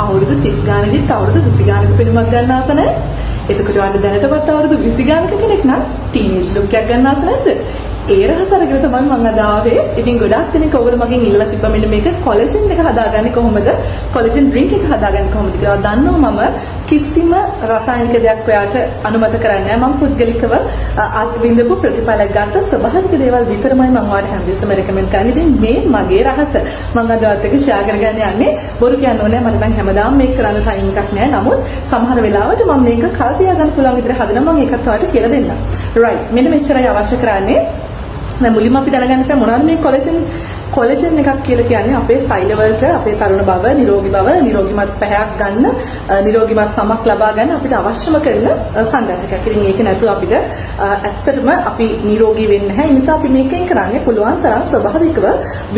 අවුරුදු 30 ගානකදී අවුරුදු 20 ගානක පෙනුමක් ගන්න ආස නැහැ. එතකොට වන්න දැනටවත් අවුරුදු 20 ගානක කෙනෙක් නම් ටීනේජ් ලුක් එකක් ගන්න ආස නැද්ද? ඒ රහස අරගෙන තමයි මම අද ආවේ. ඉතින් ගොඩාක් දෙනෙක් ඔයගොල්ලෝ මගෙන් ඉල්ලලා තිබ්බා මෙන්න මේක කොලජන් එක හදාගන්නේ කොහොමද? කොලජන් ඩ්‍රින්ක් එක හදාගන්නේ කොහොමද කියලා. දන්නවා මම කිසිම රසායනික දෙයක් ඔයාට අනුමත කරන්නේ නැහැ. මම පුද්ගලිකව අත්විඳපු ප්‍රතිඵලයක් ගන්න ස්වභාවික දේවල් විතරමයි මම ඔයාලට හැමදෙස්සම රෙකමෙන්ඩ් කරන්නේ. ඉතින් මේ මගේ රහස. මම අද ඔයත් එක්ක ෂෙයා කරගන්න යන්නේ. බොරු කියන්න ඕනේ මට නම් හැමදාම මේක කරන්න ටයිම් එකක් නැහැ. නමුත් සමහර වෙලාවට මම මේක කල් තියාගන්න පුළුවන් විදිහට හදනවා. මම ඒකත් ඔයාලට කියලා දෙන්නම්. රයිට්. මෙන්න මෙච්චරයි අවශ්‍ය කරන්නේ. දැන් මුලින්ම අපි දැනගන්න ඕනේ මොනවද මේ කොලජන් එකක් කියලා කියන්නේ අපේ සෛල වලට අපේ තරුණ බව, නිරෝගීමත් පැහැයක් ගන්න, නිරෝගීමත් සමක් ලබා ගන්න අපිට අවශ්‍යම කරන සංගතකයක්. ඉතින් ඒක නැතුව අපිට ඇත්තටම අපි නිරෝගී වෙන්නේ නැහැ. ඒ නිසා අපි මේකෙන් කරන්නේ පුළුවන් තරම් ස්වභාවිකව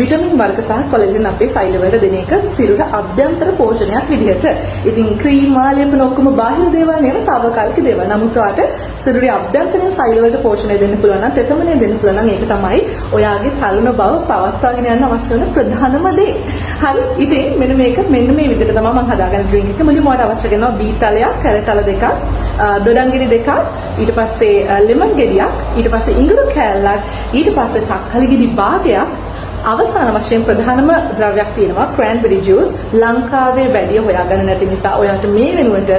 විටමින් වර්ග සහ කොලජන් අපේ සෛල වලට දෙන එක සිරුර අභ්‍යන්තර පෝෂණයක් විදිහට. ඉතින් ක්‍රීම් ආලේපන ඔක්කොම බාහිර දේවල් නෙවෙයි తాවකාලික දේවල්. නමුත් ඔයාට සිරුරේ අභ්‍යන්තරයෙන් සෛල වලට පෝෂණය දෙන්න පුළුවන් නම් තෙතමනේ දෙන්න පුළුවන් නම් ඒක තමයි ඔයාගේ තරුණ බව පවත්වාගෙන යන්න අවශ්‍ය වෙන ප්‍රධානම දේ. හරි. ඉතින් මෙන්න මේ විදිහට තමයි මම හදාගන්න ඩ්‍රින්ක් එක. මුලින්ම ඔයාලට අවශ්‍ය කරනවා බීට් අලයක්, කැරට් අල දෙකක්, දොඩම් ගෙඩි දෙකක්, ඊට පස්සේ ලෙමන් ගෙඩියක්, ඊට පස්සේ ඉඟුරු කෑල්ලක්, ඊට පස්සේ තක්කලි ගෙඩි භාගයක්, අවසාන වශයෙන් ප්‍රධානම ද්‍රව්‍යයක් තියෙනවා ක්‍රෑන්බෙරි ජූස්. ලංකාවේ වැඩි හොයාගන්න නැති නිසා ඔයාලට මේ වෙනුවට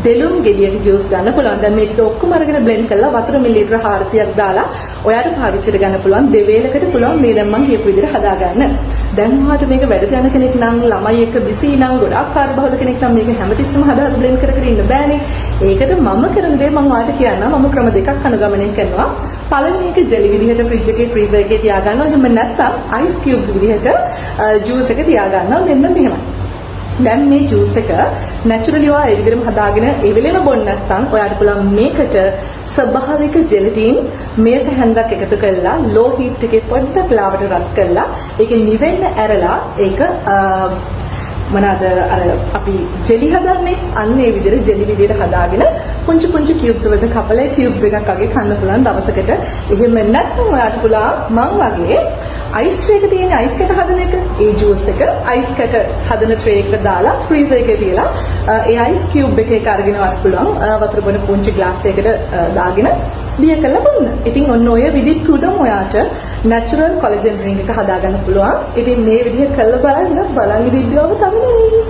දෙලුම් ගෙඩියක ජූස් ගන්න පුළුවන්. දැන් මේ ටික ඔක්කොම අරගෙන බ්ලෙන්ඩ් කරලා වතුර මිලිලීටර 400ක් දාලා ඔයාලට පාවිච්චි කරගන්න පුළුවන්. දෙවේලකට පුළුවන් මේ දැන් මම කියපු විදිහට හදාගන්න. දැන් ඔයාලට මේක වැඩට යන කෙනෙක් නම්, ළමයි එක්ක බිසි නම්, ගොඩාක් කාර්යබහුල කෙනෙක් නම් මේක හැමතිස්සෙම හදාලා බ්ලෙන්ඩ් කර කර ඉන්න බෑනේ. ඒකට මම කරන දේ මම ඔයාලට කියන්නම්. මම ක්‍රම දෙකක් අනුගමනය කරනවා. පළවෙනි එක ජෙලි විදිහට ෆ්‍රිජ් එකේ ෆ්‍රීසර් එකේ තියාගන්නවා. එහෙම නැත්නම් අයිස් කියුබ්ස් විදිහට ජූස් එක තියාගන්නවා. මෙන්න මෙහෙමයි. දැන් මේ ජූස් එක නැචරලි ඔයා ඒ විදිහටම හදාගෙන ඒ වෙලෙම බොන්න නැත්නම් ඔයාලට පුළුවන් මේකට ස්වභාවික ජෙලටින් මේස හැන්දක් එකතු කරලා ලෝ හීට් එකේ පොඩ්ඩක් ලාවට රත් කරලා ඒකේ නිවෙන්න ඇරලා ඒක මොනවාද අර අපි ජෙලි හදන්නේ අන්න ඒ විදිහට ජෙලි විදිහට හදාගෙන පුංචි පුංචි කියුබ්ස් වලට කපලා කියුබ්ස් දෙකක් වගේ කන්න පුළුවන් දවසකට. එහෙම නැත්නම් ඔයාලට පුළුවන් මං වගේ අයිස් ට්‍රේ එක තියෙන අයිස් කැට හදන එක. ඒ ජූස් එක අයිස් කැට හදන ට්‍රේ එකට දාලා ෆ්‍රීසර් එකේ තියලා ඒ අයිස් කියුබ් එකක අරගෙන වඩ පුළුවන් වතුර බොන පුංචි ග්ලාස් එකකට දාගෙන දිය කරලා බොන්න. ඉතින් ඔන්න ඔය විදි තුනම ඔයාට නැචරල් කොලජන් ඩ්‍රින්ක් එක හදාගන්න පුළුවන්. ඉතින් මේ විදිහ කළා බලන්න ඉදිරියව තමයි.